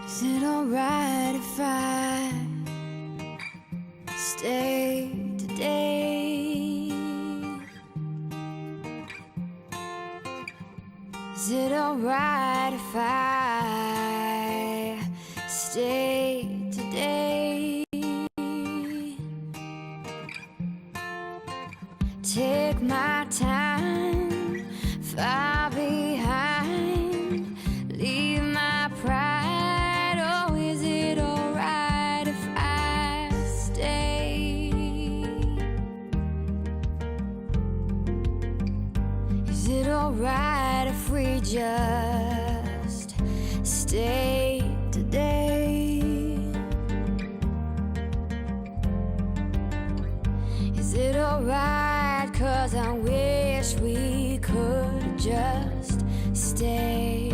Is it alright if I stay today? Is it alright if I stay today? Take my time, far behind, leave my pride. Oh, is it alright if I stay? Is it alright if we just stay today? Is it alright? 'Cause I wish we could just stay.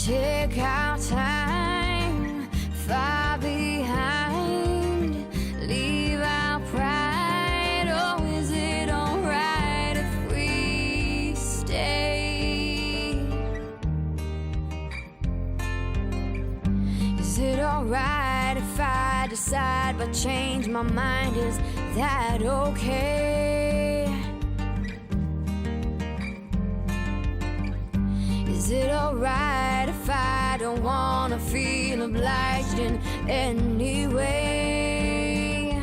Take our time, far behind, leave our pride. Oh, is it alright if we stay? Is it alright if I decide but change my mind? Is that okay? Is it alright if I don't wanna feel obliged in any way?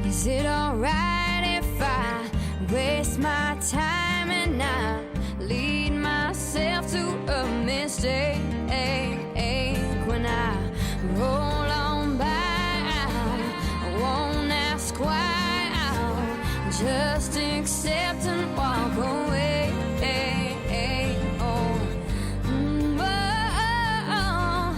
Is it alright if I waste my time and I lead myself to a mistake? When I roll on by, I won't ask why, I'll just accept and walk away. Oh, whoa, whoa,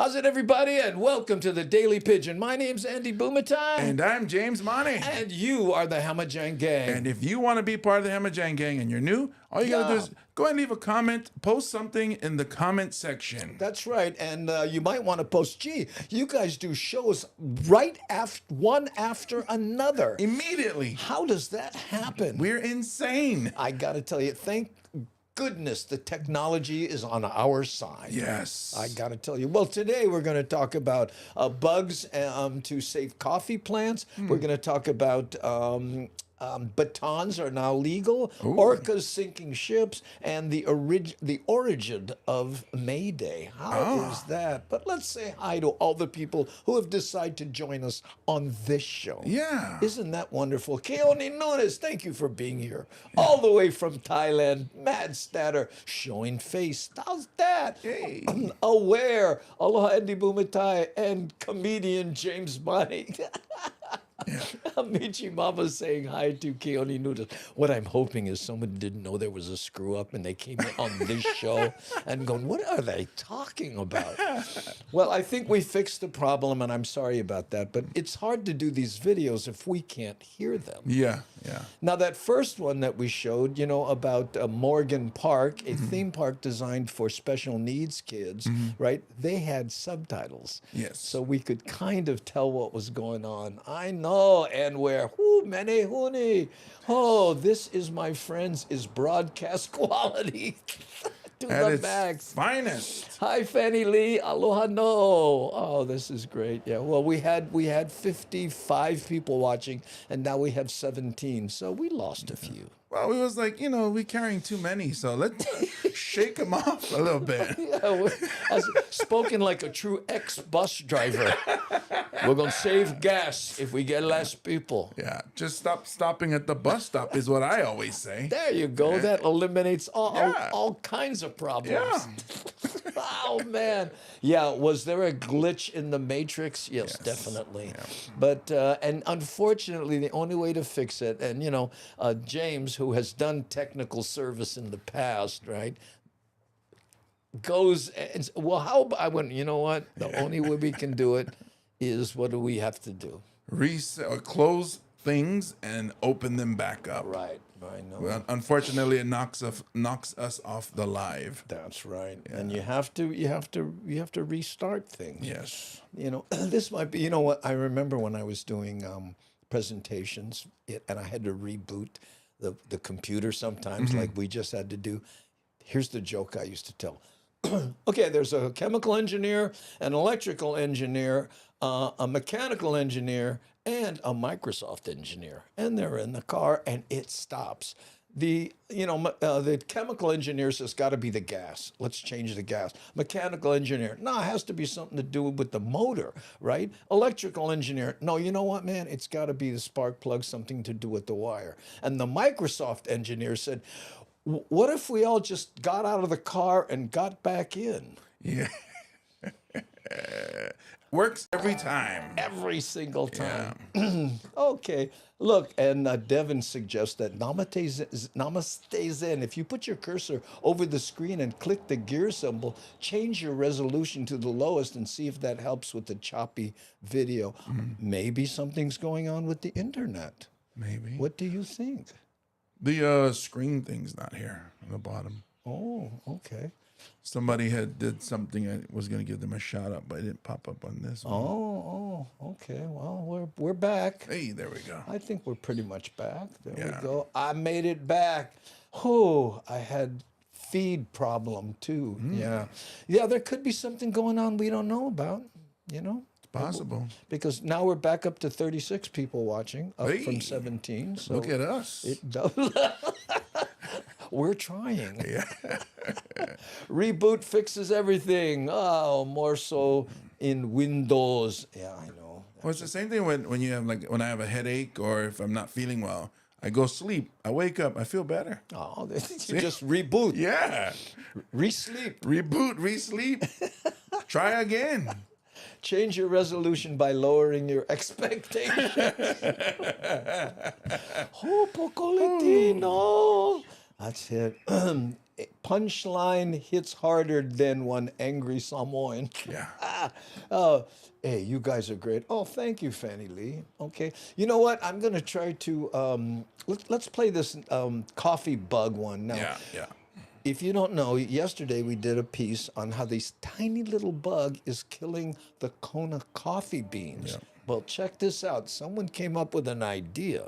How's it, everybody? And welcome to the Daily Pidgin. My name's Andy Boomatai. And I'm James Money. And you are the Hamajang Gang. And if you want to be part of the Hamajang Gang and you're new, all you got to do is go ahead and leave a comment, post something in the comment section. That's right. And you might want to post, gee, you guys do shows right after one after another. Immediately. How does that happen? We're insane. I got to tell you, thank goodness the technology is on our side. Yes. I got to tell you. Well, today we're going to talk about bugs to save coffee plants. We're going to talk about batons are now legal, orcas sinking ships, and the origin of May Day. How is that? But let's say hi to all the people who have decided to join us on this show. Yeah. Isn't that wonderful? Keone Nunes, thank you for being here. Yeah. All the way from Thailand, Mad Statter, showing face. How's that? Hey. Aware, Aloha Andy Boomatai, and comedian James Money. Yeah. Michi Mama saying hi to Keone Nunes. What I'm hoping is someone didn't know there was a screw up and they came on this show and going, what are they talking about? Well, I think we fixed the problem, and I'm sorry about that, but it's hard to do these videos if we can't hear them. Yeah, yeah. Now, that first one that we showed, you know, about Morgan Park, a theme park designed for special needs kids, right? They had subtitles. Yes. So we could kind of tell what was going on. I know, and where, mene huni. Oh, this is, my friends, is broadcast quality. to At the its max. finest. Hi, Fanny Lee. Aloha no. Oh, this is great. Yeah. Well, we had 55 people watching, and now we have 17. So we lost a few. Well, we was like, we carrying too many, so let's shake them off a little bit. Yeah, as spoken like a true ex-bus driver. We're gonna save gas if we get less people. Yeah, just stop stopping at the bus stop is what I always say. There you go. That eliminates Yeah. all kinds of problems. Yeah. Oh man. Yeah. Was there a glitch in the matrix? Yes. Definitely. Yeah. But and unfortunately, the only way to fix it, and James, who has done technical service in the past, right, goes and well, how about I went? You know what? The only way we can do it is what do we have to do? Reset or close things and open them back up. Right. I know. Well, unfortunately, it knocks us off the live. That's right. Yeah. And you have to restart things. Yes. This might be. You know what? I remember when I was doing presentations, and I had to reboot the computer sometimes, like we just had to do. Here's the joke I used to tell. Okay, there's a chemical engineer, an electrical engineer, a mechanical engineer, and a Microsoft engineer, and they're in the car, and it stops. The chemical engineer says, got to be the gas. Let's change the gas. Mechanical engineer, no, it has to be something to do with the motor, right? Electrical engineer, no, you know what, man? It's got to be the spark plug, something to do with the wire. And the Microsoft engineer said, what if we all just got out of the car and got back in? Yeah. Works every time. Every single time. Yeah. Okay. Look, and Devin suggests that Namaste Zen. If you put your cursor over the screen and click the gear symbol, change your resolution to the lowest and see if that helps with the choppy video. Maybe something's going on with the internet. Maybe. What do you think? The screen thing's not here on the bottom. Oh, okay. Somebody did something. I was going to give them a shout out, but it didn't pop up on this one. Oh, okay. Well, we're back. Hey, there we go. I think we're pretty much back. There Yeah. we go. I made it back. Oh, I had feed problem too. Yeah. There could be something going on we don't know about. It's possible. Because now we're back up to 36 people watching, up Hey, from 17. So look at us. We're trying. Yeah. Reboot fixes everything. Oh, more so in Windows. Yeah, I know. Well, it's the same thing when you have when I have a headache or if I'm not feeling well, I go sleep. I wake up. I feel better. Oh, you just reboot. Yeah. Re-sleep. Reboot, re-sleep. Try again. Change your resolution by lowering your expectations. Oh, Pocolitino. That's it. Punchline hits harder than one angry Samoan. Yeah. Oh, hey, you guys are great. Oh, thank you, Fanny Lee. Okay. You know what? I'm going to try to, let's play this coffee bug one now. Yeah. If you don't know, yesterday we did a piece on how this tiny little bug is killing the Kona coffee beans. Yeah. Well, check this out. Someone came up with an idea.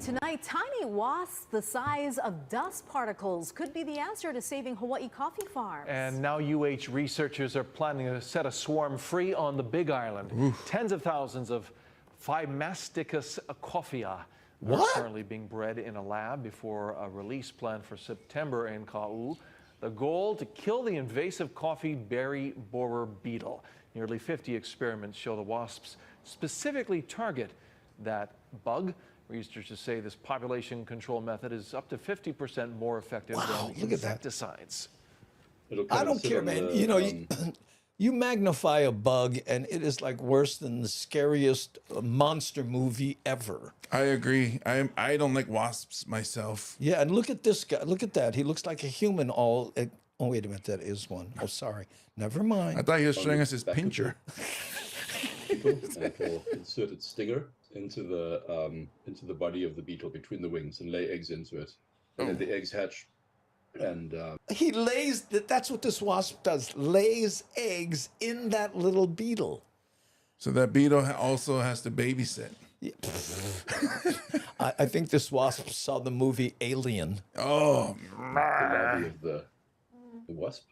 Tonight, tiny wasps the size of dust particles could be the answer to saving Hawaii coffee farms. And now UH researchers are planning to set a swarm free on the Big Island. Oof. Tens of thousands of Phimasticus coffea are currently being bred in a lab before a release planned for September in Ka'u. The goal, to kill the invasive coffee berry borer beetle. Nearly 50 experiments show the wasps specifically target that bug. Researchers say this population control method is up to 50% more effective than insecticides. I don't care, man. You magnify a bug and it is like worse than the scariest monster movie ever. I agree. I don't like wasps myself. Yeah, and look at this guy. Look at that. He looks like a human all. Oh, wait a minute. That is one. Oh, sorry. Never mind. I thought he was showing us his pincher. And it will insert its stinger into the body of the beetle between the wings and lay eggs into it. And then the eggs hatch. And he lays, that's what this wasp does, lays eggs in that little beetle. So that beetle also has to babysit. Yeah. I think this wasp saw the movie Alien. Oh, the larvae of the wasp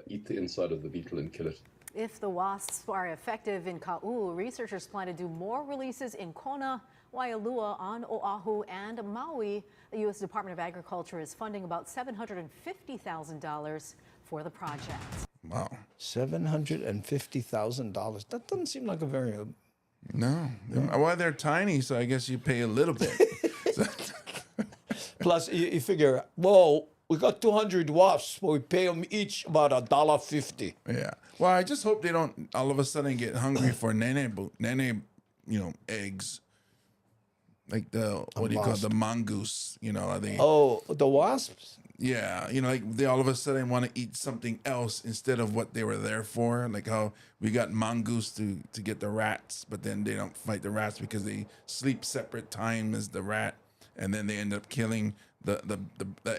eat the inside of the beetle and kill it. If the wasps are effective in Ka'u, researchers plan to do more releases in Kona, Waialua, on Oahu, and Maui. The U.S. Department of Agriculture is funding about $750,000 for the project. Wow. $750,000. That doesn't seem like a very... No. Well, they're tiny, so I guess you pay a little bit. Plus, you figure, whoa, we got 200 wasps, but we pay them each about $1.50. Yeah. Well, I just hope they don't all of a sudden get hungry for nene, eggs. Like the, what do you call it? The mongoose, are they? Oh, the wasps? Yeah, like they all of a sudden want to eat something else instead of what they were there for. Like how we got mongoose to get the rats, but then they don't fight the rats because they sleep separate time as the rat, and then they end up killing the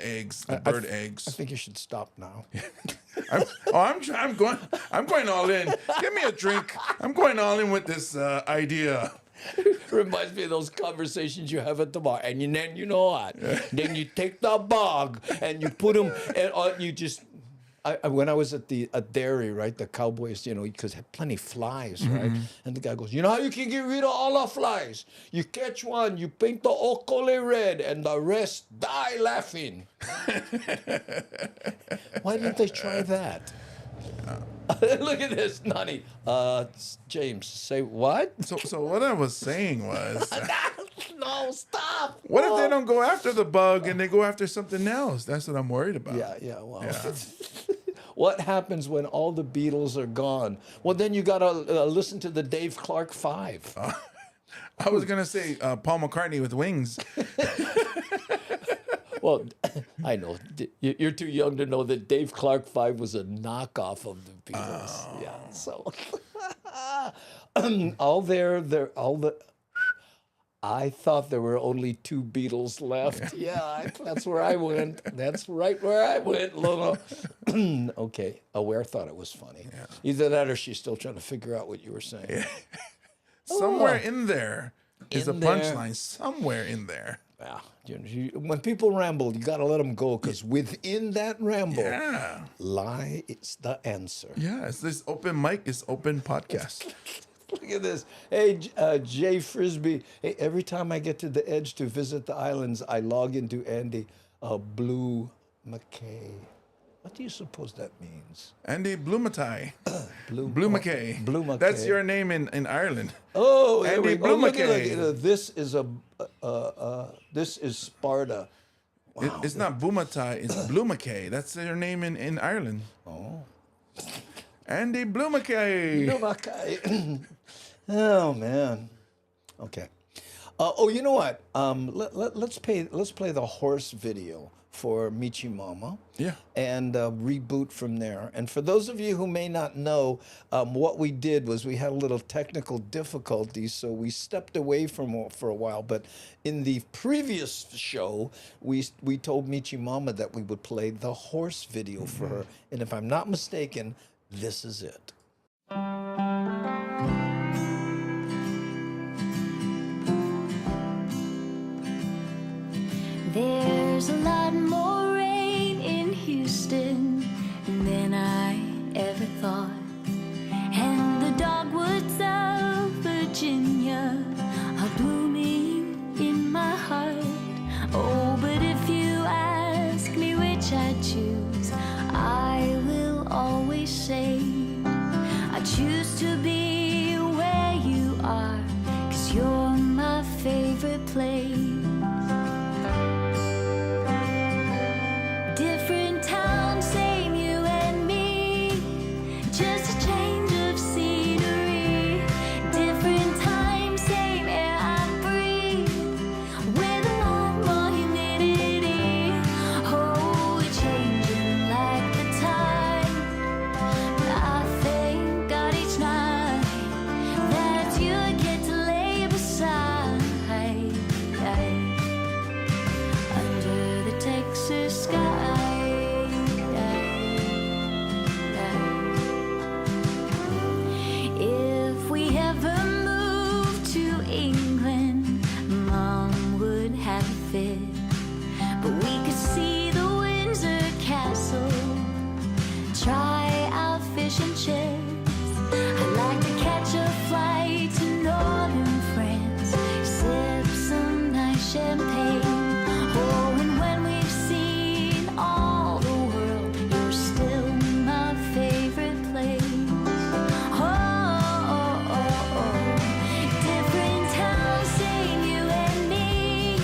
eggs, the bird eggs. I think you should stop now. I'm going all in. Give me a drink. I'm going all in with this idea. Reminds me of those conversations you have at the bar. And then you know what? Then you take the bug and you put them, and you just... when I was at the dairy, right, the cowboys, because had plenty of flies, right? And the guy goes, you know how you can get rid of all the flies? You catch one, you paint the okole red, and the rest die laughing. Why didn't they try that? Look at this, Nani. James, say what? So what I was saying was... No, stop. What if they don't go after the bug and they go after something else? That's what I'm worried about. Yeah, well... Yeah. What happens when all the Beatles are gone? Well, then you got to listen to the Dave Clark 5. I was going to say Paul McCartney with wings. Well, I know. You're too young to know that Dave Clark 5 was a knockoff of the Beatles. Oh. Yeah, so... I thought there were only 2 Beatles left. Yeah, that's where I went. That's right where I went, Lola. Okay, Aware thought it was funny. Yeah. Either that or she's still trying to figure out what you were saying. Yeah. Somewhere in there is a punchline. Somewhere in there. Yeah. When people ramble, you got to let them go, because within that ramble, lie is the answer. Yeah, it's this open mic, it's open podcast. Look at this. Hey, Jay Frisbee. Hey, every time I get to the edge to visit the islands, I log into Andy Blue McKay. What do you suppose that means? Andy Blumatai. Blue McKay. Blue McKay. That's your name in Ireland. Oh, Andy Blue McKay. This is Sparta. Wow. It's not Bumatai, it's Blue McKay. That's your name in Ireland. Oh. Andy Blue McKay. Blue McKay. Oh man. Okay. You know what? Let's play the horse video for Michi Mama. Yeah. And reboot from there. And for those of you who may not know, what we did was we had a little technical difficulties, so we stepped away for a while. But in the previous show, we told Michi Mama that we would play the horse video for her. And if I'm not mistaken, this is it. There's a lot more rain in Houston than I ever thought, and the dogwoods of Virginia are blooming in my heart. Oh, but if you ask me which I choose, I will always say I choose to be where you are, 'cause you're my favorite place. Different town, same you and me, just a change of scenery. Different time, same air I breathe, with a lot more humidity. Oh, we're changing like the tide, but I thank God each night that you get to lay beside. champagne. Oh, and when we've seen all the world, you're still my favorite place. Different towns, same you and me.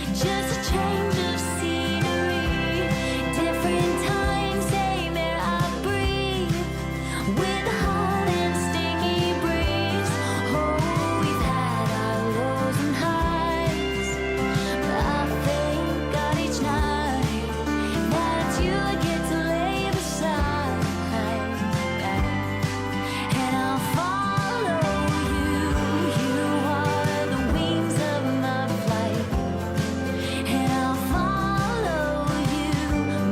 Just a change of scenery. Different times, same air I breathe. With a hot and stingy breeze. Oh, we've had our lows and highs. But I thank God each night that it's you I get to lay beside. And I'll follow you. You are the wings of my flight. And I'll follow you.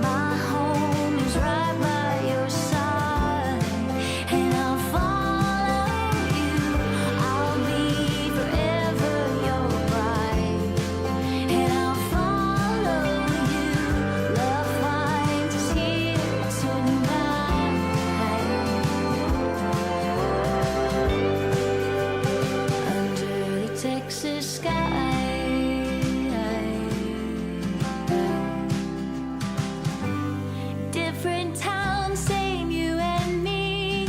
My home is right by your side. And I'll follow you. I'll be forever your bride. And I'll follow you. Love finds us here tonight. Under the Texas sky. Different towns, same you and me.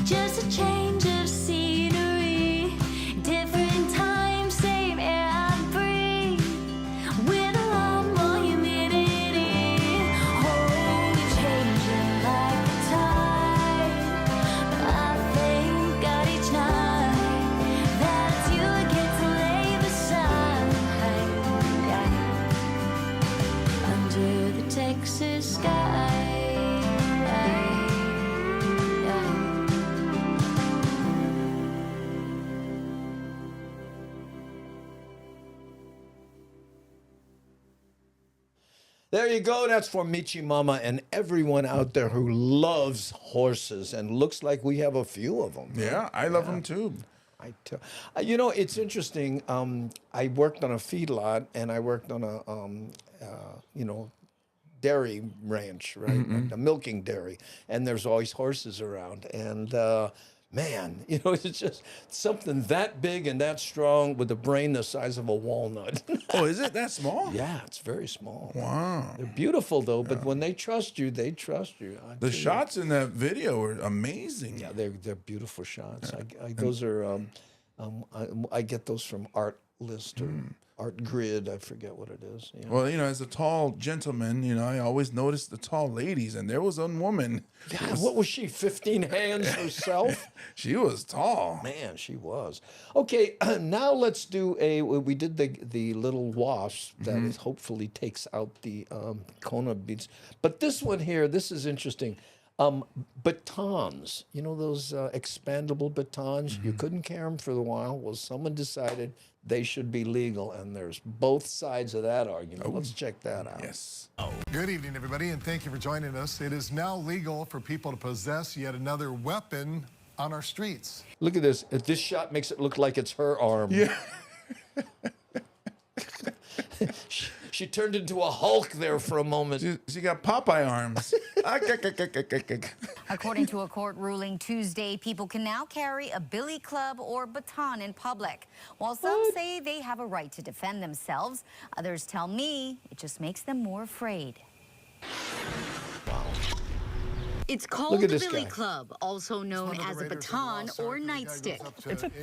Just a change of scenery. Different times, same air I breathe. With a lot more humidity. Oh, we're changing like the tide. But I thank God each night that it's you I get to lay beside. Under the Texas sky. There you go. That's for Michi Mama and everyone out there who loves horses. And looks like we have a few of them. Yeah, I love them too. You know, it's interesting. I worked on a feedlot and I worked on a, dairy ranch, right? A milking dairy. And there's always horses around. And man, it's just something that big and that strong with a brain the size of a walnut. Oh, is it that small? Yeah, it's very small. Wow. They're beautiful though, but when they trust you, they trust you. The shots in that video are amazing. Yeah, they're beautiful shots. Those are I get those from Art List or Art Grid. I forget what it is. Yeah. Well, as a tall gentleman, I always notice the tall ladies, and there was one woman. God, what was she? 15 hands herself? She was tall. Man, she was. Okay, now let's do we did the little wasp that is hopefully takes out the Kona beads. But this one here, this is interesting. Batons, those expandable batons, you couldn't carry them for a while. Well, someone decided they should be legal, and there's both sides of that argument. Let's check that out. Yes. Good evening, everybody, and thank you for joining us. It is now legal for people to possess yet another weapon on our streets. Look at this. This shot makes it look like it's her arm. Yeah. She turned into a Hulk there for a moment. She got Popeye arms. According to a court ruling Tuesday, people can now carry a billy club or baton in public. While some say they have a right to defend themselves, others tell me it just makes them more afraid. It's called Look at the this billy guy. club, also known as a baton or nightstick.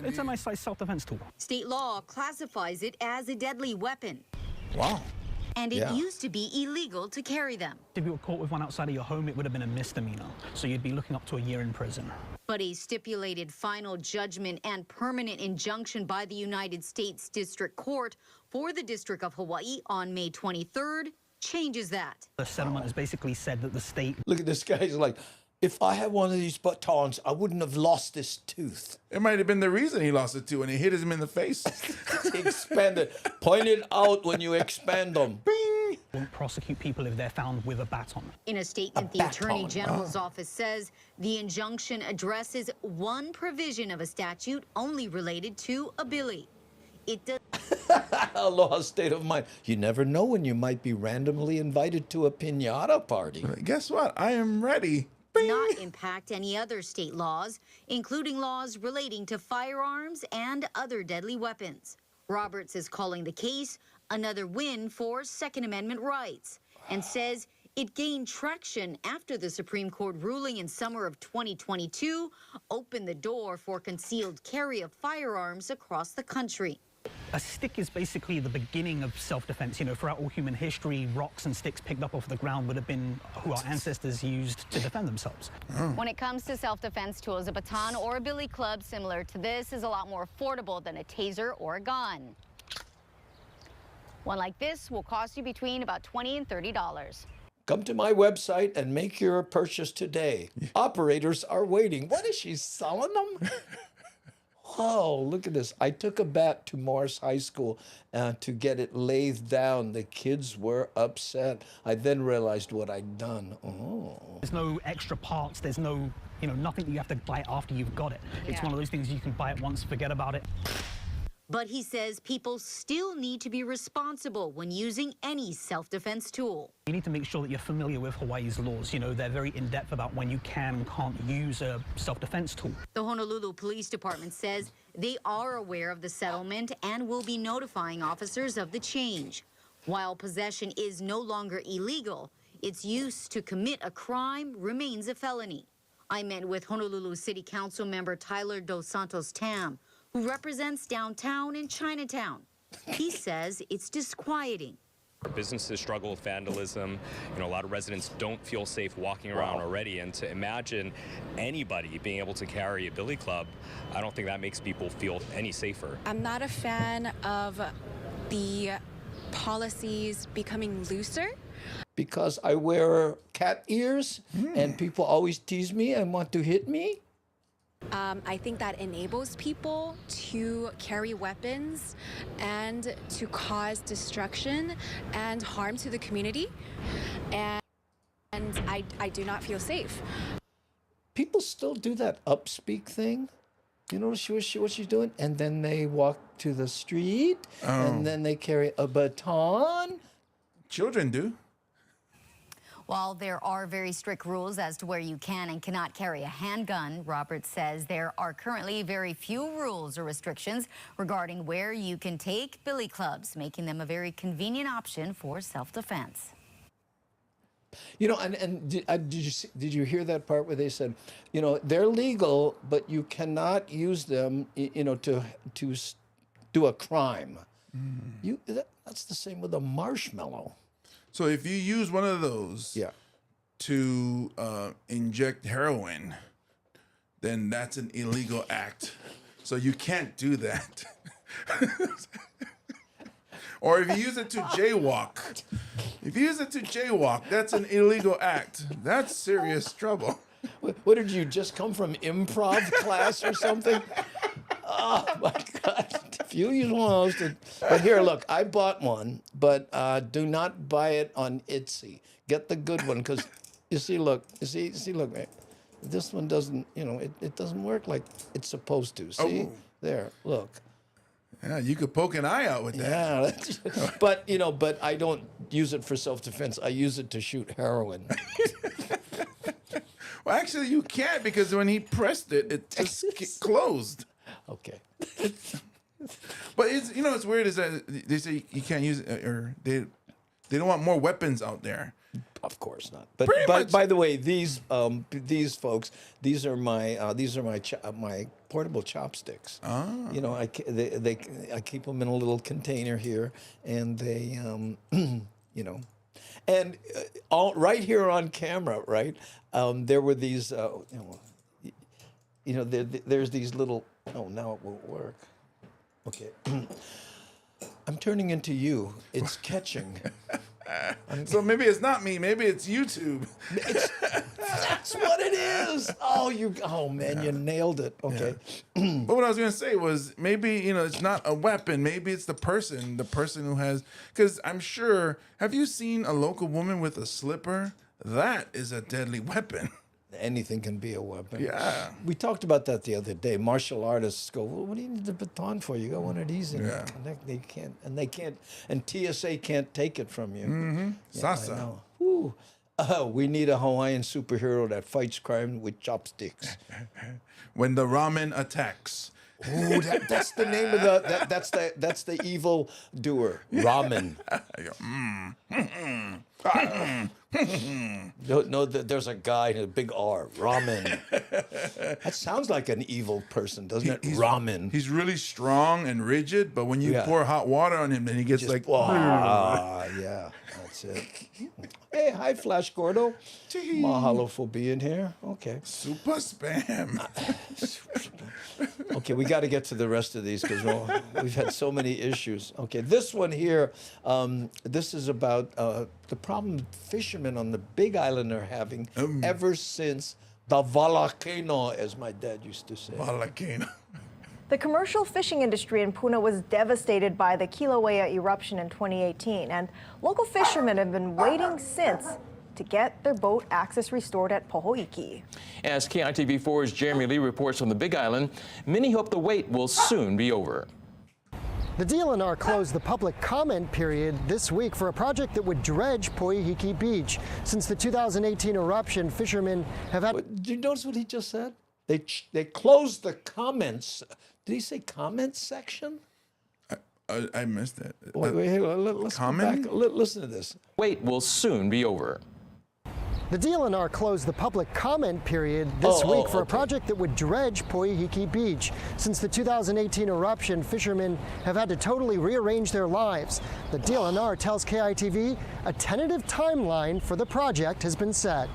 It's a nice size self-defense tool. State law classifies it as a deadly weapon, Wow. and it Yeah. used to be illegal to carry them. If you were caught with one outside of your home, it would have been a misdemeanor. So you'd be looking up to a year in prison. But a stipulated final judgment and permanent injunction by the United States District Court for the District of Hawaii on May 23rd changes that. The settlement has basically said that the state Look at this guy. He's like, if I had one of these batons, I wouldn't have lost this tooth. It might have been the reason he lost it too, and it hit him in the face. Expanded. Point it out when you expand them. Bing. won't prosecute people if they're found with a baton. In a statement, the baton. Attorney General's office says the injunction addresses one provision of a statute only related to a billy. It does Aloha state of mind. You never know when you might be randomly invited to a piñata party. Guess what? I am ready. not impact any other state laws, including laws relating to firearms and other deadly weapons. Roberts is calling the case another win for Second Amendment rights and says it gained traction after the Supreme Court ruling in summer of 2022 opened the door for concealed carry of firearms across the country. A stick is basically the beginning of self-defense. You know, throughout all human history, rocks and sticks picked up off the ground would have been who our ancestors used to defend themselves. When it comes to self-defense tools, a baton or a billy club similar to this is a lot more affordable than a taser or a gun. One like this will cost you between about $20 and $30. Come to my website and make your purchase today. Operators are waiting. What is she selling them? Oh, look at this. I took a bat to Morris High School to get it lathed down. The kids were upset. I then realized what I'd done. Oh. There's no extra parts. There's no, nothing that you have to buy after you've got it. It's one of those things you can buy it once, forget about it. But he says people still need to be responsible when using any self-defense tool. You need to make sure that you're familiar with Hawaii's laws. They're very in-depth about when you can and can't use a self-defense tool. The Honolulu Police Department says they are aware of the settlement and will be notifying officers of the change. While possession is no longer illegal, its use to commit a crime remains a felony. I met with Honolulu City Council member Tyler Dos Santos Tam, who represents downtown and Chinatown. He says it's disquieting. Our businesses struggle with vandalism. A lot of residents don't feel safe walking around already. And to imagine anybody being able to carry a billy club, I don't think that makes people feel any safer. I'm not a fan of the policies becoming looser. Because I wear cat ears and people always tease me and want to hit me. I think that enables people to carry weapons and to cause destruction and harm to the community. And I do not feel safe. People still do that upspeak thing. You know what she's doing? And then they walk to the street and then they carry a baton. Children do. While there are very strict rules as to where you can and cannot carry a handgun, Roberts says there are currently very few rules or restrictions regarding where you can take billy clubs, making them a very convenient option for self-defense. Did you hear that part where they said, they're legal, but you cannot use them, to do a crime. That's the same with a marshmallow. So if you use one of those to inject heroin, then that's an illegal act. So you can't do that. Or if you use it to jaywalk, that's an illegal act. That's serious trouble. What did you just come from improv class or something? Oh my God. If you use one of those but here, look, I bought one, but do not buy it on Etsy. Get the good one, because you see, look, right? This one doesn't, it doesn't work like it's supposed to. See? There, look. Yeah, you could poke an eye out with that. Yeah, but I don't use it for self-defense. I use it to shoot heroin. Well, actually, you can't, because when he pressed it, it just closed. Okay. But it's weird is that they say you can't use it, or they don't want more weapons out there. Of course not. But by the way, these folks, these are my portable chopsticks. Ah. I keep them in a little container here, and they and all right here on camera, right? There were these there's these little. Oh, now it won't work. Okay. I'm turning into you. It's catching. So maybe it's not me. Maybe it's YouTube. That's what it is. Oh man, you nailed it. Okay. Yeah. But what I was gonna say was maybe it's not a weapon. Maybe it's the person who has. Because I'm sure. Have you seen a local woman with a slipper? That is a deadly weapon. Anything can be a weapon. Yeah. We talked about that the other day. Martial artists go, well, what do you need the baton for? You got one of these, and they can't, and TSA can't take it from you. Mm-hmm. Yeah, Sasa. We need a Hawaiian superhero that fights crime with chopsticks. When the ramen attacks, Oh, that's the name of that's the evil doer. Ramen. No, there's a guy in a big R. Ramen. That sounds like an evil person, doesn't it? Ramen. He's really strong and rigid, but when you pour hot water on him, then he gets Just, like. Yeah, that's it. Hey, hi, Flash Gordo. Mahalo for being here. Okay. Super spam. Okay, we got to get to the rest of these because we've had so many issues. Okay, this one here, this is about the problem fishermen on the Big Island are having ever since the volcano, as my dad used to say. Volcano. The commercial fishing industry in Puna was devastated by the Kilauea eruption in 2018, and local fishermen have been waiting since to get their boat access restored at Pohoiki. As KITV4's Jeremy Lee reports from the Big Island, many hope the wait will soon be over. The DLNR closed the public comment period this week for a project that would dredge Pohoiki Beach. Since the 2018 eruption, fishermen have had... Did you notice what he just said? They closed the comments. Did he say comments section? I missed it. Wait, let's go back. Listen to this. Wait will soon be over. The DLNR closed the public comment period this week for a project that would dredge Pohoiki Beach. Since the 2018 eruption, fishermen have had to totally rearrange their lives. The DLNR tells KITV a tentative timeline for the project has been set.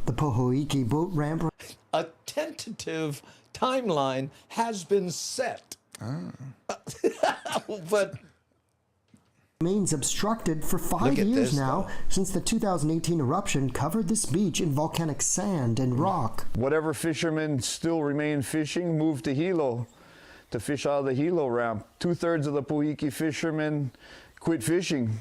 The Pohoiki boat ramp. A tentative timeline has been set. But remains obstructed for 5 years now, since the 2018 eruption covered this beach in volcanic sand and rock. Whatever fishermen still remain fishing moved to Hilo to fish out of the Hilo ramp. 2/3 of the Pohoiki fishermen quit fishing.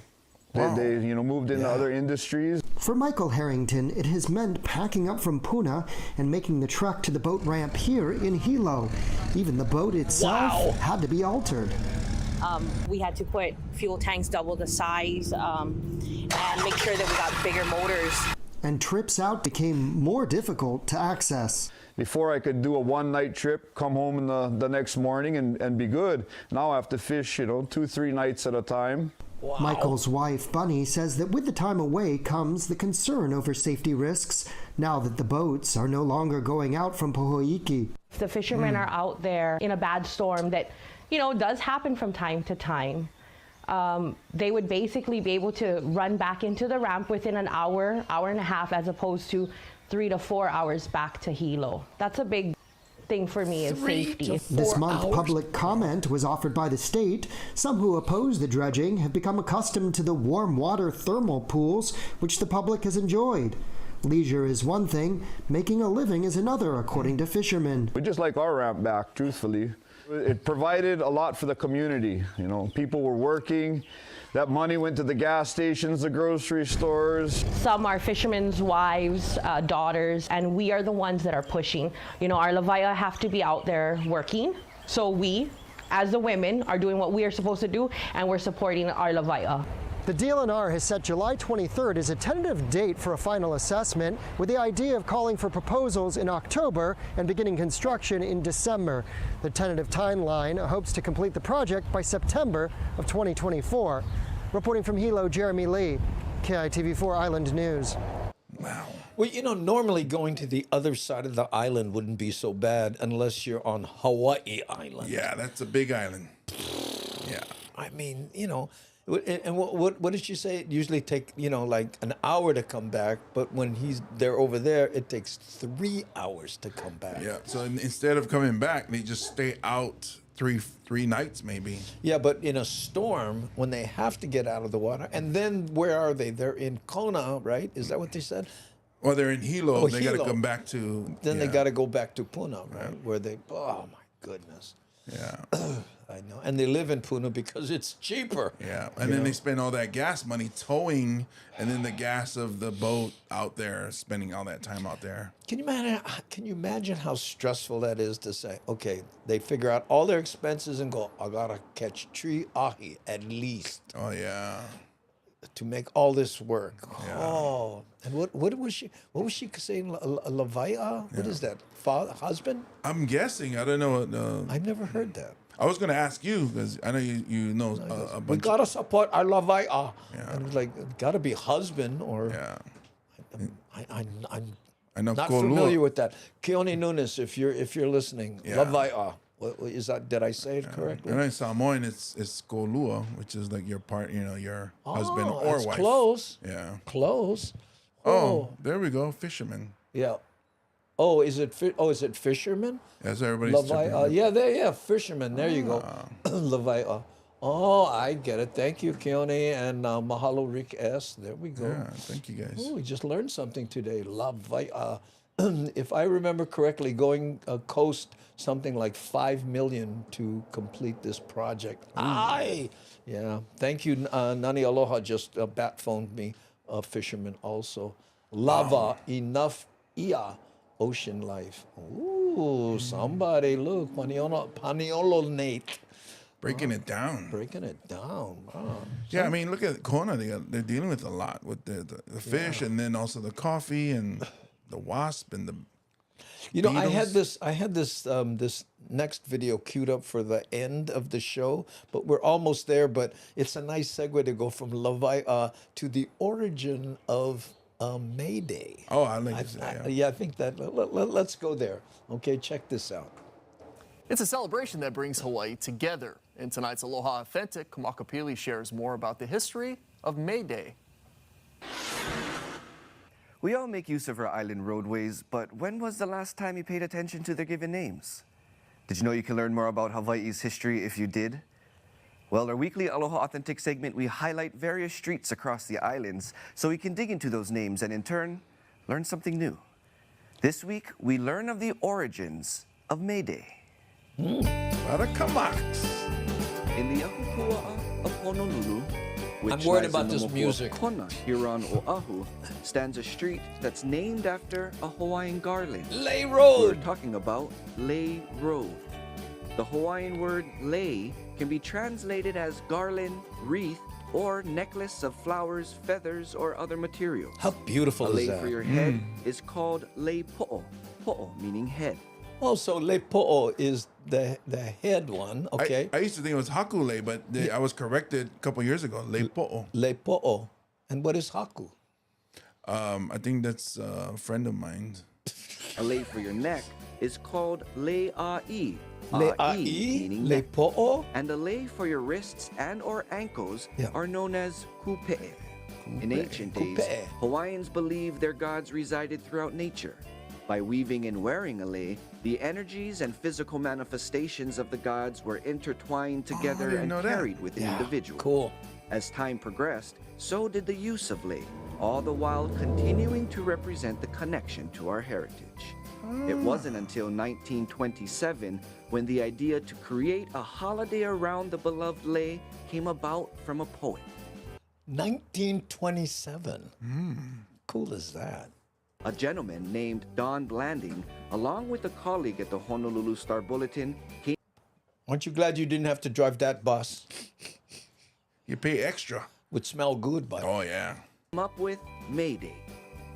Wow. They moved into other industries. For Michael Harrington, it has meant packing up from Puna and making the trek to the boat ramp here in Hilo. Even the boat itself had to be altered. We had to put fuel tanks double the size and make sure that we got bigger motors. And trips out became more difficult to access. Before I could do a one-night trip, come home in the next morning and be good. Now I have to fish, 2-3 nights at a time. Wow. Michael's wife, Bunny, says that with the time away comes the concern over safety risks now that the boats are no longer going out from Pohoiki. If the fishermen are out there in a bad storm that, does happen from time to time, they would basically be able to run back into the ramp within an hour, hour and a half, as opposed to 3 to 4 hours back to Hilo. That's a big thing for me is safety. This month, public comment was offered by the state. Some who oppose the dredging have become accustomed to the warm water thermal pools, which the public has enjoyed. Leisure is one thing, making a living is another, according to fishermen. We just like our ramp back, truthfully. It provided a lot for the community. People were working. That money went to the gas stations, the grocery stores. Some are fishermen's wives, daughters, and we are the ones that are pushing. Our Lavaia have to be out there working. So we, as the women, are doing what we are supposed to do, and we're supporting our Lavaia. The DLNR has set July 23rd as a tentative date for a final assessment, with the idea of calling for proposals in October and beginning construction in December. The tentative timeline hopes to complete the project by September of 2024. Reporting from Hilo, Jeremy Lee, KITV4 Island News. Wow. Well, normally going to the other side of the island wouldn't be so bad unless you're on Hawaii Island. Yeah, that's a big island. Yeah. I mean, and what did she say? It usually take, like an hour to come back, but when they're over there, it takes 3 hours to come back. Yeah, so instead of coming back, they just stay out three nights maybe. Yeah, but in a storm, when they have to get out of the water, and then where are they? They're in Kona, right? Is that what they said? Well, they're in Hilo. They got to come back to... Then they got to go back to Puna, right? Where they... Oh, my goodness. Yeah. I know. And they live in Puna because it's cheaper. Yeah. And then they spend all that gas money towing, and then the gas of the boat out there, spending all that time out there. Can you imagine how stressful that is to say, okay, they figure out all their expenses and go, I got to catch 3 ahi at least. Oh, yeah. to make all this work. Oh, and what was she saying? Lavaya? What is that? Husband? I'm guessing. I don't know. I've never heard that. I was going to ask you because I know you know a bunch. We gotta support our Lavaya. Yeah. And it was like, gotta be husband or. Yeah. I'm not familiar with that. Keone Nunes, if you're listening, Lavaya. What is that? Did I say it correctly? And in Samoan, it's Kolua, which is like your your husband or wife. Close. Yeah. Close. Oh, there we go. Fisherman. Yeah. Oh, is it fisherman? That's everybody's fisherman. There you go. Lavaya. Oh, I get it. Thank you, Keone, and mahalo Rick S. There we go. Yeah, thank you guys. Oh, we just learned something today. Lavaya. If I remember correctly, going coast something like 5 million to complete this project. Yeah. Thank you, Nani Aloha just bat phoned me, a fisherman also. Lava, enough ia, ocean life. Ooh, somebody, look, Paniolo Nate. Breaking it down. Wow. Yeah, I mean, look at Kona. They're dealing with a lot with the fish and then also the coffee and the wasp and the beetles. I had this next video queued up for the end of the show, but we're almost there. But it's a nice segue to go from Lavaya to the origin of May Day. Oh, I like to say. I think that let's go there. Okay, check this out. It's a celebration that brings Hawaii together. In tonight's Aloha Authentic, Kamakapili shares more about the history of May Day. We all make use of our island roadways, but when was the last time you paid attention to their given names? Did you know you can learn more about Hawaii's history if you did? Well, our weekly Aloha Authentic segment, we highlight various streets across the islands so we can dig into those names and in turn, learn something new. This week, we learn of the origins of May Day. In the Ahupua'a of Honolulu, which I'm worried lies about in the this Moku of music. Kona, here on Oahu, stands a street that's named after a Hawaiian garland. Lei Road! We're talking about Lei Road. The Hawaiian word lei can be translated as garland, wreath, or necklace of flowers, feathers, or other materials. How beautiful a is lei that? for your head is called lei po'o, po'o meaning head. Oh, so lei po'o is the head one, okay. I used to think it was hakule, but I was corrected a couple years ago. Lei po'o. Lei po'o. And what is haku? I think that's a friend of mine. A lei for your neck is called lei a'i. Le'a'i, meaning lei neck. po'o. And a lei for your wrists and or ankles are known as kupe'e. In ancient days, Hawaiians believed their gods resided throughout nature. By weaving and wearing a lei, the energies and physical manifestations of the gods were intertwined together and carried within individuals. Cool. As time progressed, so did the use of lei, all the while continuing to represent the connection to our heritage. It wasn't until 1927 when the idea to create a holiday around the beloved lei came about from a poet. 1927. Cool as that. A gentleman named Don Blanding, along with a colleague at the Honolulu Star Bulletin, came. Aren't you glad you didn't have to drive that bus? You pay extra. Would smell good, but. Oh, yeah. Up with May Day.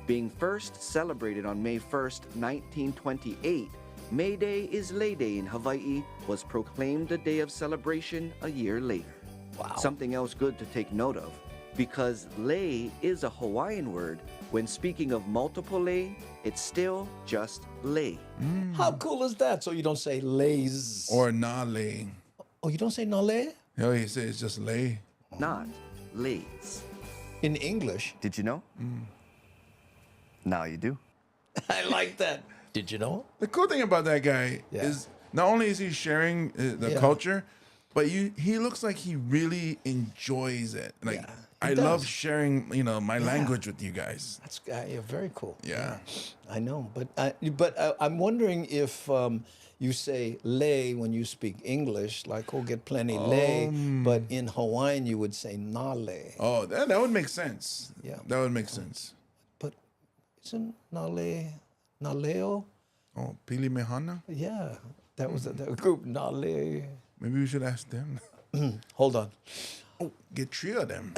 Being first celebrated on May 1st, 1928, May Day is Lei Day in Hawaii, was proclaimed a day of celebration a year later. Wow. Something else good to take note of, because lei is a Hawaiian word, when speaking of multiple lei, it's still just lei. How cool is that? So you don't say leis. Or na lei. Oh, you don't say na lei? No, he says it's just lei. Not leis. In English. Did you know? Now you do. I like that. Did you know? The cool thing about that guy is not only is he sharing the culture, but he looks like he really enjoys it. Like I love sharing, my language with you guys. That's very cool. Yeah. I know, but I'm wondering if you say lei when you speak English, like get plenty lei, but in Hawaiian you would say na lei. Oh, that would make sense. Yeah, that would make sense. But isn't na leo? Oh, Pili Mehana? Yeah, that was the group na lei. Maybe we should ask them. Hold on. Oh, get three of them.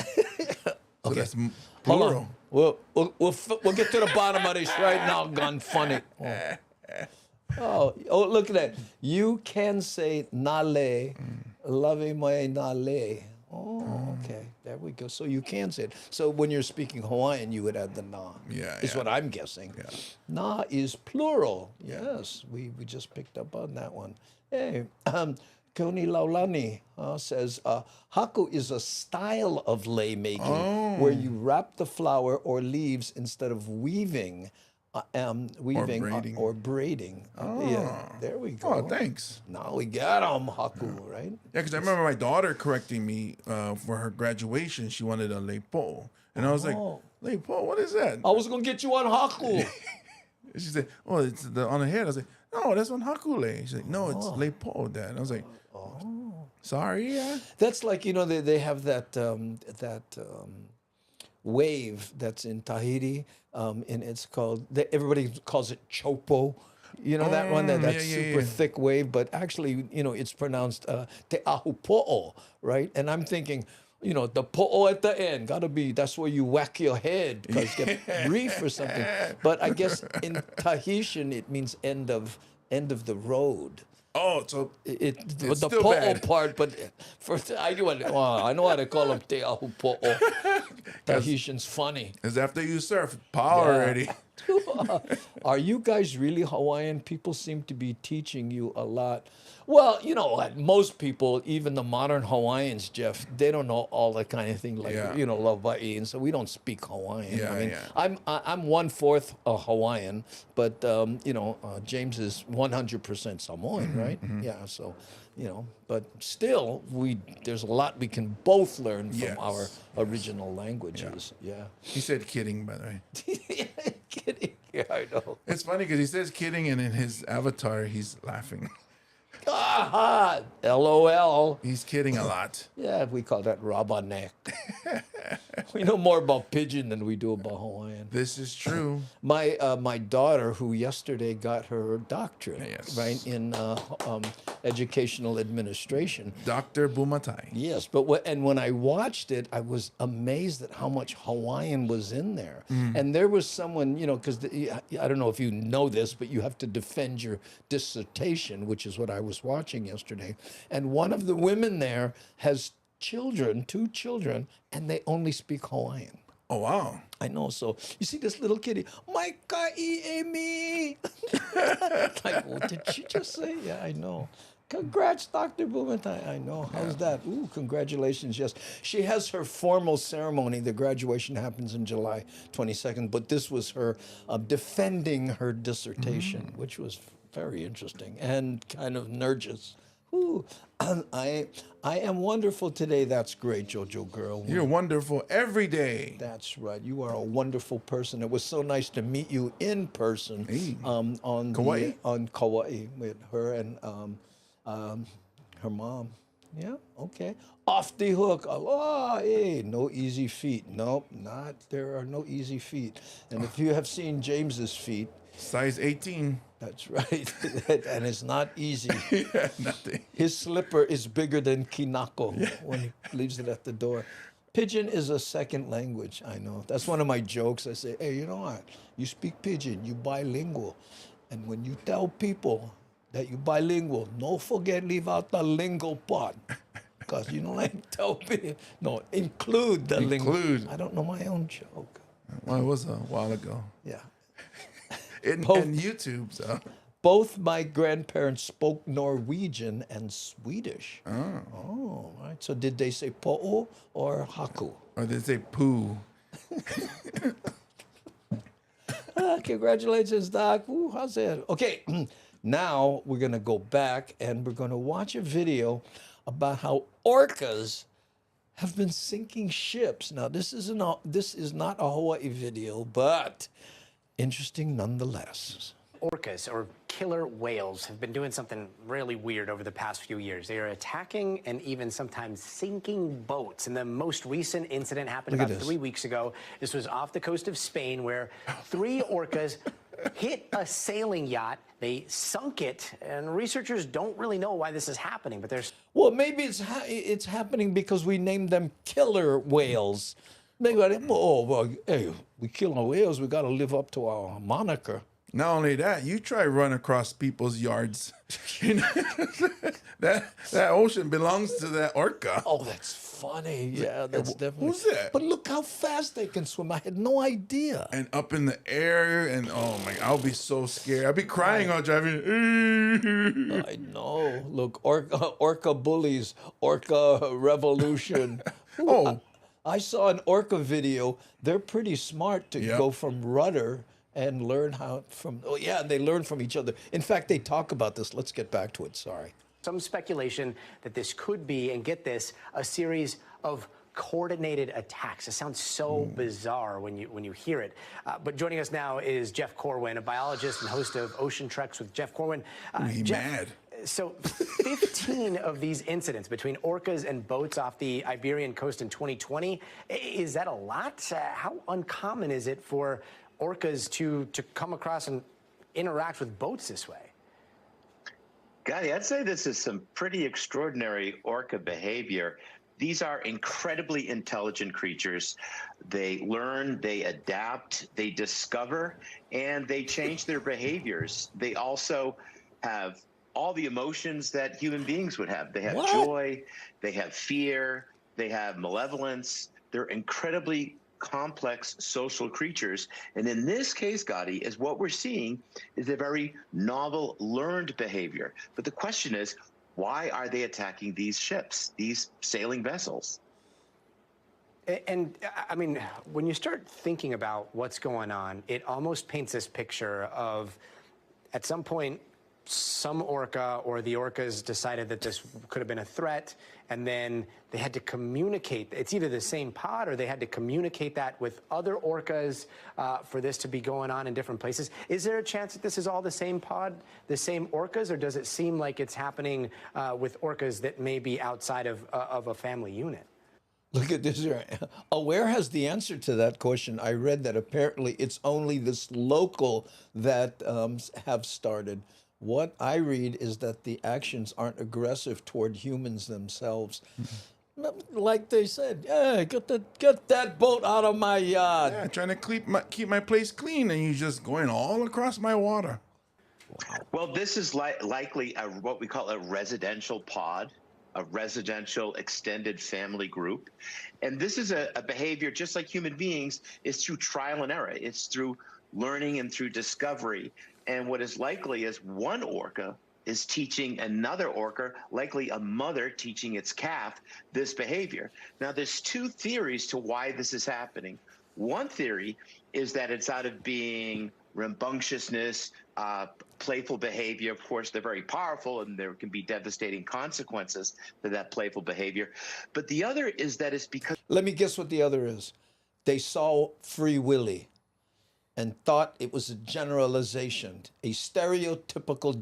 So Okay. that's Hold plural. on. We'll get to the bottom of this right now, Gone Funny. Oh, look at that. You can say nale, lave mai nale. Oh, okay. There we go. So you can say it. So when you're speaking Hawaiian, you would add the na. Yeah, Is yeah. what I'm guessing. Yeah. Na is plural. Yes, we just picked up on that one. Hey, Koni Laulani says, haku is a style of lei making where you wrap the flower or leaves instead of weaving. braiding. Or braiding. Yeah, there we go. Oh, thanks. Now we got them, haku, right? Yeah, because I remember my daughter correcting me for her graduation. She wanted a leipo. And I was like, leipo, what is that? I was going to get you on haku. And she said, oh, it's on the head. I was like, no, that's on hakule. She's like, no, it's leipo, Dad. And I was like, sorry, yeah. That's like, they have that wave that's in Tahiti, and it's called, everybody calls it chopo. You know that one, that super thick wave, but actually, it's pronounced te ahu po'o, right? And I'm thinking, the po'o at the end, that's where you whack your head because you get brief or something. But I guess in Tahitian, it means end of the road. Oh, so the still po'o bad. part, but first I know how to call them te ahu po'o. Tahitian's funny. It's after you surf, already. Are you guys really Hawaiian? People seem to be teaching you a lot. Well, you know what? Most people, even the modern Hawaiians, Jeff, they don't know all that kind of thing, like Lava'i, and so we don't speak Hawaiian. Yeah, I mean, yeah. I'm 1/4 Hawaiian, but James is 100% Samoan, right? Yeah, so but still, there's a lot we can both learn from our original languages. Yeah. He said kidding, by the way. Kidding. Yeah, I know. It's funny because he says kidding, and in his avatar, he's laughing. Ah, LOL. He's kidding a lot. Yeah, we call that Rabanek. We know more about Pidgin than we do about Hawaiian. This is true. My daughter, who yesterday got her doctorate, right, in educational administration. Dr. Bumatai. Yes, but when I watched it, I was amazed at how much Hawaiian was in there. And there was someone, because I don't know if you know this, but you have to defend your dissertation, which is what I was watching yesterday. And one of the women there has children, 2 children, and they only speak Hawaiian. Oh, wow. I know. So you see this little kitty, Maika Emi. Like, what did she just say? Yeah, I know. Congrats, Dr. Bumatai. I know. How's that? Ooh, congratulations. Yes. She has her formal ceremony. The graduation happens in July 22nd, but this was her defending her dissertation, which was very interesting and kind of nervous. Ooh, I am wonderful today. That's great, JoJo girl. You're wonderful every day. That's right. You are a wonderful person. It was so nice to meet you in person on Kauai? on Kauai with her and her mom. Yeah, okay. Off the hook. Aloha, hey, no easy feet. Nope, there are no easy feet. And if you have seen James's feet, size 18. That's right. And it's not easy. Yeah, nothing. His slipper is bigger than Kinako when he leaves it at the door. Pidgin is a second language, I know. That's one of my jokes. I say, hey, you know what? You speak Pidgin, you bilingual. And when you tell people that you bilingual, don't forget leave out the lingo part. Because you don't like tell people. No, include the lingo. I don't know my own joke. Well, it was a while ago. Yeah. In YouTube, so. Both my grandparents spoke Norwegian and Swedish. Oh, right. So did they say po'o or haku? Or did they say poo? Congratulations, Doc. Ooh, how's that? Okay, now we're going to go back and we're going to watch a video about how orcas have been sinking ships. Now, this is not a Hawaii video, but interesting nonetheless. Orcas, or killer whales, have been doing something really weird over the past few years. They are attacking and even sometimes sinking boats. And the most recent incident happened about 3 weeks ago. This was off the coast of Spain, where 3 orcas hit a sailing yacht. They sunk it, and researchers don't really know why this is happening, but there's... Well, maybe it's happening because we named them killer whales. Oh, well, hey, we kill our whales. We got to live up to our moniker. Not only that, you try run across people's yards. You know, that ocean belongs to that orca. Oh, that's funny. Yeah, that's definitely. Who's that? But look how fast they can swim. I had no idea. And up in the air, and oh my, I'll be so scared. I'll be crying while driving. I know. Look, orca bullies, orca revolution. Oh. I saw an orca video. They're pretty smart to go from rudder and learn how from, they learn from each other. In fact, they talk about this. Let's get back to it. Sorry. Some speculation that this could be, and get this, a series of coordinated attacks. It sounds so bizarre when you hear it. But joining us now is Jeff Corwin, a biologist and host of Ocean Treks with Jeff Corwin. Jeff, mad. So 15 of these incidents between orcas and boats off the Iberian coast in 2020, is that a lot? How uncommon is it for orcas to come across and interact with boats this way? Gotti, I'd say this is some pretty extraordinary orca behavior. These are incredibly intelligent creatures. They learn, they adapt, they discover, and they change their behaviors. They also have all the emotions that human beings would have. They have joy, they have fear, they have malevolence. They're incredibly complex social creatures. And in this case, Gotti, is what we're seeing is a very novel learned behavior. But the question is, why are they attacking these ships, these sailing vessels? And I mean, when you start thinking about what's going on, it almost paints this picture of, at some point, some orca or the orcas decided that this could have been a threat, and then they had to communicate. It's either the same pod or they had to communicate that with other orcas for this to be going on in different places. Is there a chance that this is all the same pod, the same orcas, or does it seem like it's happening with orcas that may be outside of a family unit? Look at this here. Aware has the answer to that question. I read that apparently it's only this local that have started. What I read is that the actions aren't aggressive toward humans themselves. Like they said, get that boat out of my yard. Yeah, trying to keep my place clean, and you're just going all across my water. Wow. Well, this is likely what we call a residential pod, a residential extended family group. And this is a behavior, just like human beings, is through trial and error. It's through learning and through discovery. And what is likely is one orca is teaching another orca, likely a mother teaching its calf, this behavior. Now, there's two theories to why this is happening. One theory is that it's out of being rambunctiousness, playful behavior. Of course, they're very powerful, and there can be devastating consequences to that playful behavior. But the other is that it's because... Let me guess what the other is. They saw Free Willy and thought it was a generalization, a stereotypical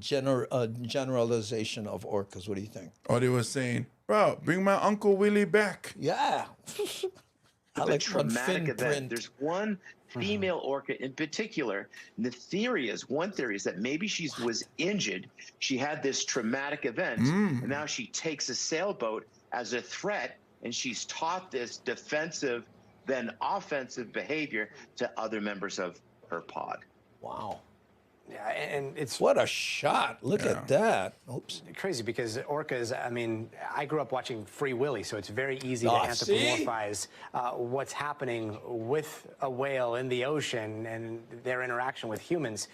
generalization of orcas. What do you think? Or they were saying, bro, bring my Uncle Willie back. Yeah. A traumatic event. There's one female orca in particular. And one theory is that maybe she was injured. She had this traumatic event, and now she takes a sailboat as a threat, and she's taught this defensive, then offensive behavior to other members of her pod. Wow. Yeah, and it's... What a shot. Look at that. Oops. Crazy, because orcas, I mean, I grew up watching Free Willy, so it's very easy to anthropomorphize what's happening with a whale in the ocean and their interaction with humans.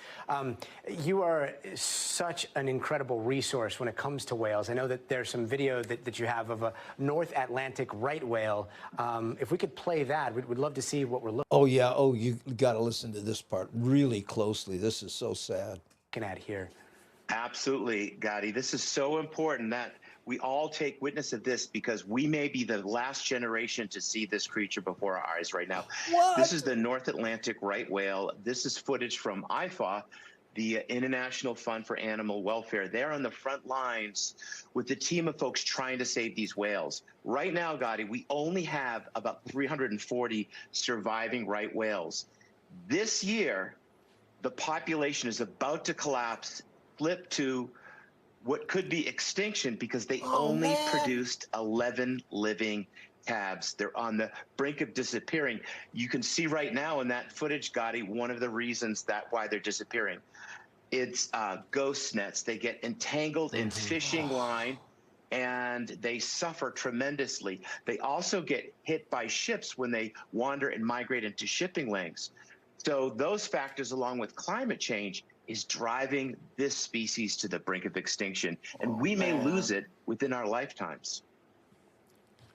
You are such an incredible resource when it comes to whales. I know that there's some video that you have of a North Atlantic right whale. If we could play that, we'd love to see what we're looking at. Oh, yeah. Oh, you got to listen to this part really closely. This is so sad. At here. Absolutely, Gotti. This is so important that we all take witness of this, because we may be the last generation to see this creature before our eyes right now. What? This is the North Atlantic right whale. This is footage from IFAW, the International Fund for Animal Welfare. They're on the front lines with a team of folks trying to save these whales. Right now, Gotti, we only have about 340 surviving right whales. This year, the population is about to collapse, flip to what could be extinction, because they only produced 11 living calves. They're on the brink of disappearing. You can see right now in that footage, Gotti, one of the reasons why they're disappearing. It's ghost nets. They get entangled in fishing line, and they suffer tremendously. They also get hit by ships when they wander and migrate into shipping lanes. So those factors, along with climate change, is driving this species to the brink of extinction, and we may lose it within our lifetimes.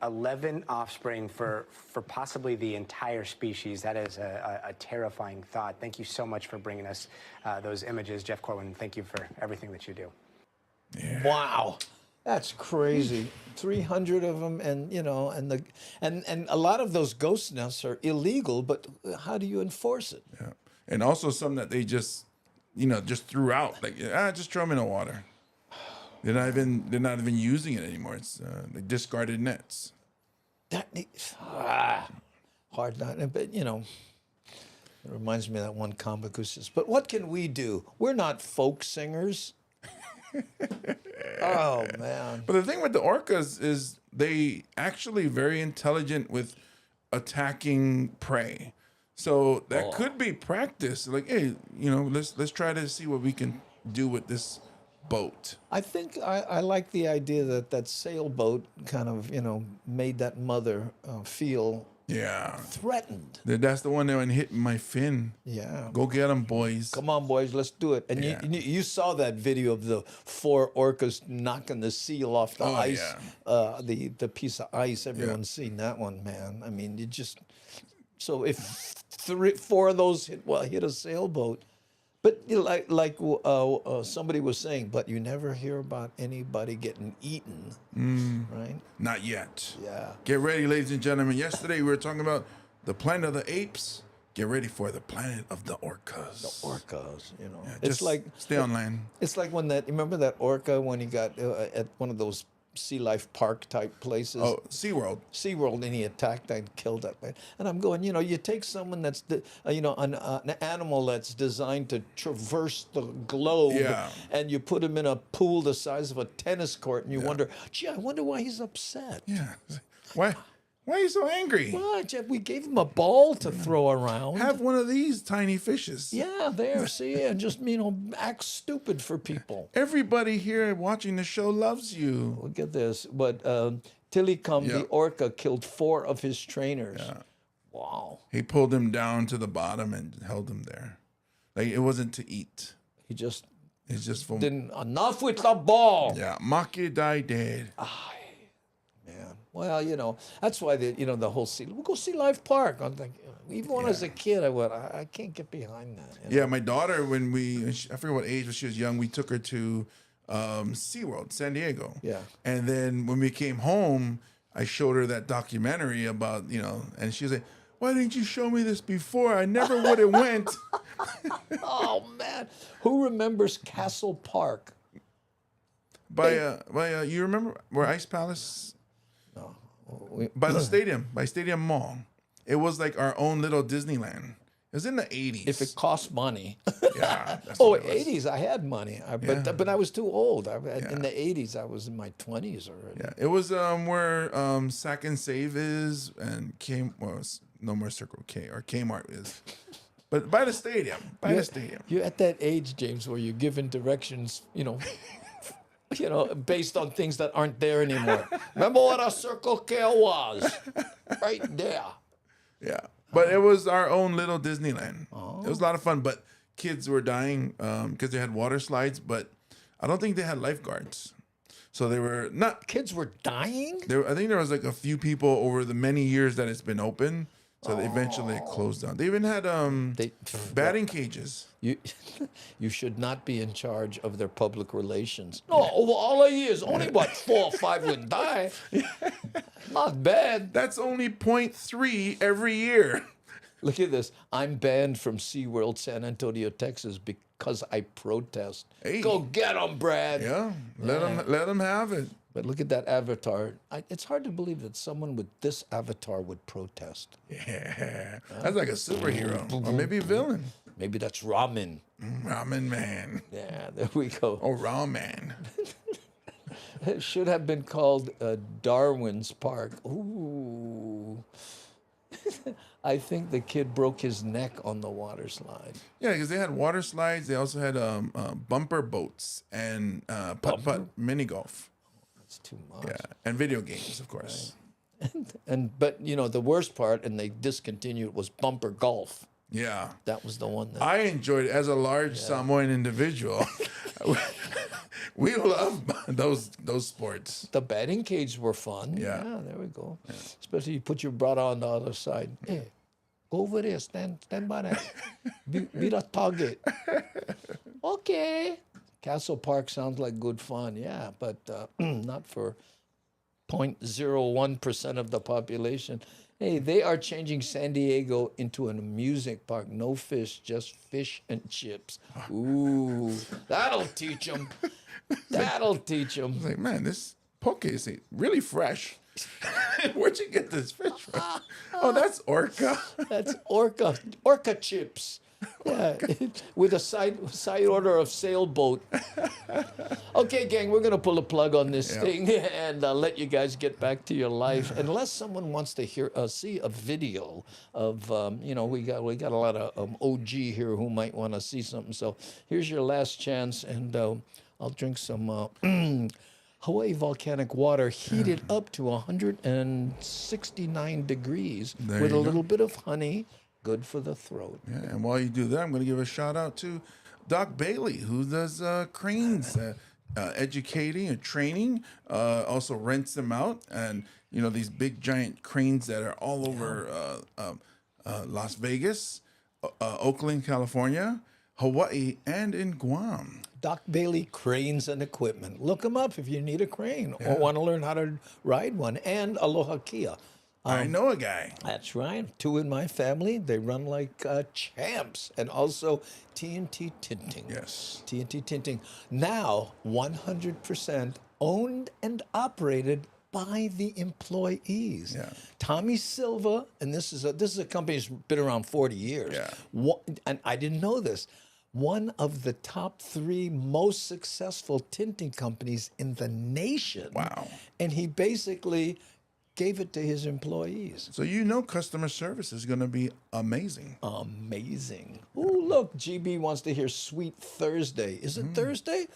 11 offspring for possibly the entire species. That is a terrifying thought. Thank you so much for bringing us those images, Jeff Corwin. Thank you for everything that you do. Yeah. Wow, that's crazy. 300 of them, and you know, and a lot of those ghost nests are illegal. But how do you enforce it? Yeah, and also some that they just, you know, just threw out. Like, just throw them in the water. They're not even using it anymore. It's like discarded nets. Hard not, but you know, it reminds me of that one comic who says, "But what can we do? We're not folk singers." Oh man! But the thing with the orcas is they actually very intelligent with attacking prey. So that could be practice. Like, hey, you know, let's try to see what we can do with this boat. I think I like the idea that sailboat kind of, you know, made that mother feel threatened. That's the one that went hit my fin. Yeah. Go get them, boys. Come on, boys, let's do it. And you saw that video of the 4 orcas knocking the seal off the ice, the piece of ice. Everyone's seen that one, man. I mean, you just... So if 4 of those hit a sailboat, but you know, like somebody was saying, but you never hear about anybody getting eaten, right? Not yet. Yeah. Get ready, ladies and gentlemen. Yesterday we were talking about the planet of the apes. Get ready for the planet of the orcas. The orcas, you know. Yeah, it's like stay online. It's like when remember that orca when he got at one of those sea life park type places. Oh, SeaWorld. SeaWorld, and he attacked and killed that man. And I'm going, you know, you take someone that's, you know, an animal that's designed to traverse the globe, and you put him in a pool the size of a tennis court, and you wonder, gee, I wonder why he's upset. Yeah. Why are you so angry? Why, Jeff? We gave him a ball to throw around. Have one of these tiny fishes. Yeah, there. See, and just, you know, act stupid for people. Everybody here watching the show loves you. Look at this. But Tilikum, the orca, killed 4 of his trainers. Yeah. Wow. He pulled him down to the bottom and held him there. Like, it wasn't to eat. He just... It's just for... Enough with the ball. Yeah, Maki died dead. Man. Well, you know, that's why the whole we'll go Sea Life Park. I'm thinking, even when I was a kid, I can't get behind that. You know? Yeah, my daughter, when I forget what age, but she was young, we took her to SeaWorld, San Diego. Yeah. And then when we came home, I showed her that documentary about, you know, and she was like, why didn't you show me this before? I never would have went. Oh, man. Who remembers Castle Park? You remember where Ice Palace? No. By the stadium, by Stadium Mall. It was like our own little Disneyland. It was in the 80s. If it cost money. Yeah. 80s, I had money. But I was too old. In the 80s, I was in my 20s already. Yeah. It was where Sack and Save is and No More Circle K or Kmart is. But by the stadium. You're at that age, James, where you're given directions, you know, based on things that aren't there anymore. Remember what a Circle K was? Right there. Yeah. But it was our own little Disneyland. It was a lot of fun, but kids were dying because they had water slides, but I don't think they had lifeguards. So they were not... Kids were dying? I think there was like a few people over the many years that it's been open. So eventually it closed down. They even had batting cages. You should not be in charge of their public relations. No, over all the years, only 4 or 5 would die. Not bad. That's only 0.3 every year. Look at this. I'm banned from SeaWorld San Antonio, Texas because I protest. Hey. Go get them, Brad. Yeah, let them have it. But look at that avatar. It's hard to believe that someone with this avatar would protest. Yeah, that's like a superhero or maybe a villain. Maybe that's Ramen. Ramen Man. Yeah, there we go. Oh, Ramen. It should have been called Darwin's Park. Ooh. I think the kid broke his neck on the water slide. Yeah, because they had water slides. They also had bumper boats and putt-putt mini golf. That's too much. Yeah, and video games, of course. But you know the worst part, and they discontinued, was bumper golf. Yeah, that was the one that I enjoyed it as a large Samoan individual. We love those sports. The batting cage were fun. Yeah. There we go. Yeah. Especially you put your brother on the other side. Hey, go over there, stand by that. Be the target. Okay. Castle Park sounds like good fun, yeah, but not for 0.01% of the population. Hey, they are changing San Diego into an amusement park. No fish, just fish and chips. Ooh, that'll teach them. That'll teach them. Like, man, this poke is really fresh. Where'd you get this fish from? Oh, that's orca. That's orca chips. Yeah, with a side order of sailboat. Okay, gang, we're gonna pull a plug on this thing and let you guys get back to your life. Unless someone wants to see a video of, we got a lot of OG here who might want to see something. So here's your last chance, and I'll drink some Hawaii volcanic water heated up to 169 degrees with a little bit of honey. Good for the throat. Yeah, and while you do that, I'm going to give a shout out to Doc Bailey, who does cranes, educating and training, also rents them out. And, these big giant cranes that are all over Las Vegas, Oakland, California, Hawaii, and in Guam. Doc Bailey Cranes and Equipment. Look them up if you need a crane or want to learn how to ride one. And Aloha Kia. I know a guy. That's right. 2 in my family. They run like champs. And also TNT Tinting. Yes. TNT Tinting. Now 100% owned and operated by the employees. Yeah. Tommy Silva, and this is a company that's been around 40 years. Yeah. And I didn't know this. One of the top 3 most successful tinting companies in the nation. Wow. And he basically gave it to his employees. So customer service is going to be amazing. Amazing. Ooh, look, GB wants to hear Sweet Thursday. Is it Thursday?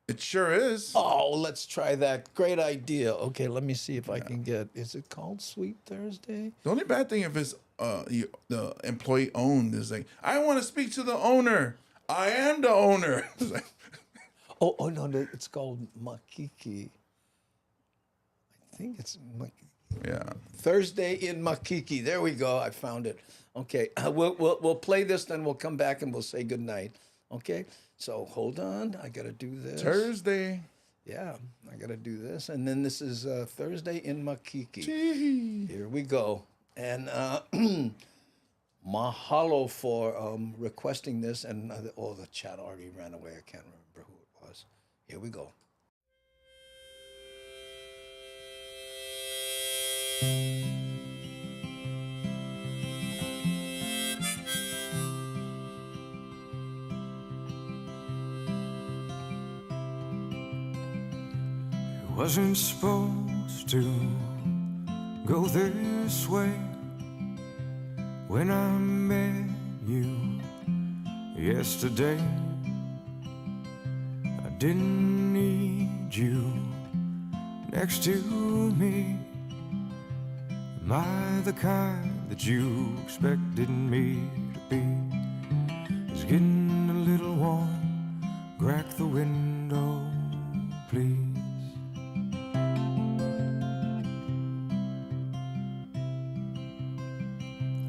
It sure is. Oh, let's try that. Great idea. Okay, let me see if I can get, is it called Sweet Thursday? The only bad thing if it's the employee owned is like, I want to speak to the owner. I am the owner. oh, no, it's called Makiki. I think it's Makiki. Yeah. Thursday in Makiki. There we go. I found it. Okay. We'll play this, then we'll come back and we'll say goodnight. Okay. So hold on. I got to do this. Thursday. Yeah. I got to do this. And then this is Thursday in Makiki. Gee. Here we go. And mahalo for requesting this. And the chat already ran away. I can't remember who it was. Here we go. Wasn't supposed to go this way. When I met you yesterday, I didn't need you next to me. Am I the kind that you expected me to be? It's getting a little warm. Crack the window, please.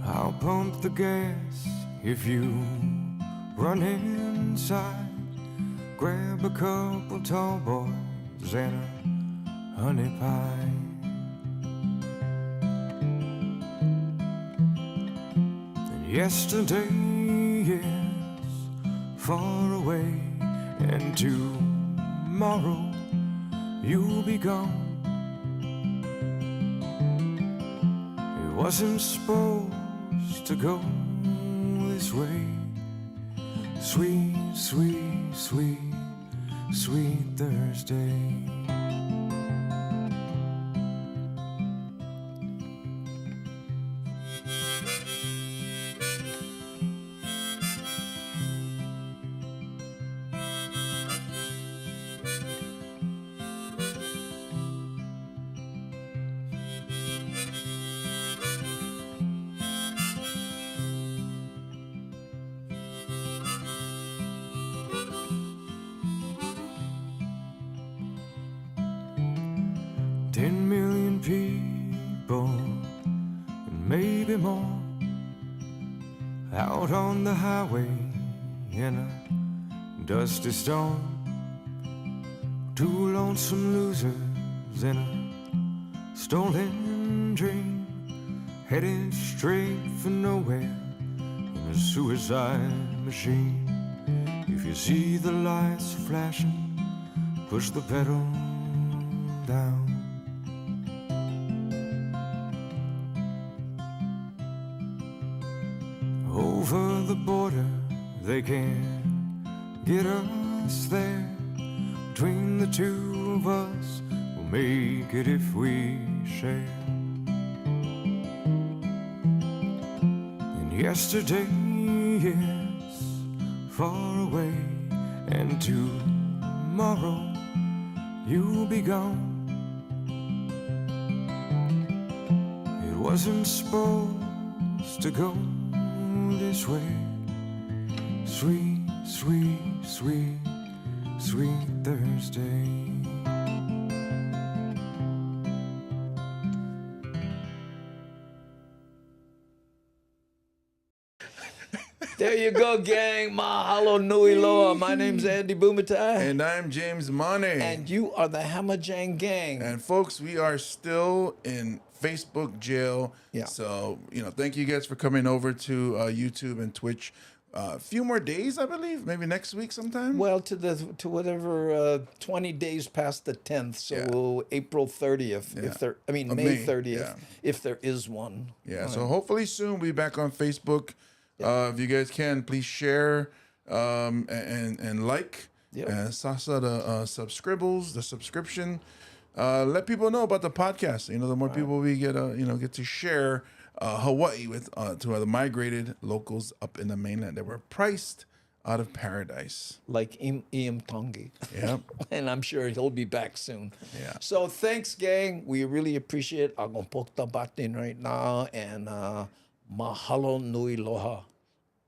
I'll pump the gas if you run inside. Grab a couple tall boys and a honey pie. And yesterday is far away, and tomorrow you'll be gone. It wasn't supposed to go this way. Sweet, sweet, sweet, sweet Thursday. 10 million people, and maybe more, out on the highway in a dusty storm. Two lonesome losers in a stolen dream, headed straight for nowhere in a suicide machine. If you see the lights flashing, push the pedal down. Over the border, they can't get us there. Between the two of us, we'll make it if we share. And yesterday is far away, and tomorrow you'll be gone. It wasn't supposed to go this way. Sweet, sweet, sweet, sweet Thursday. There you go, gang. Mahalo nui loa. My name's Andy Bumatai. And I'm James Money. And you are the Hamajang Gang. And folks, we are still in Facebook jail. Yeah. So, thank you guys for coming over to YouTube and Twitch. A few more days, I believe, maybe next week sometime. Well, to whatever 20 days past the 10th, so April 30th. Yeah. May 30th, yeah. if there is one. Yeah. So hopefully soon we'll be back on Facebook. If you guys can, please share and like. And Sasa the the subscription. Let people know about the podcast. The more people we get to share Hawaii with to the migrated locals up in the mainland that were priced out of paradise. Like Iam Tongi. Yeah. And I'm sure he'll be back soon. Yeah. So thanks, gang. We really appreciate it. I'm going to poke the button right now. And mahalo nui loha.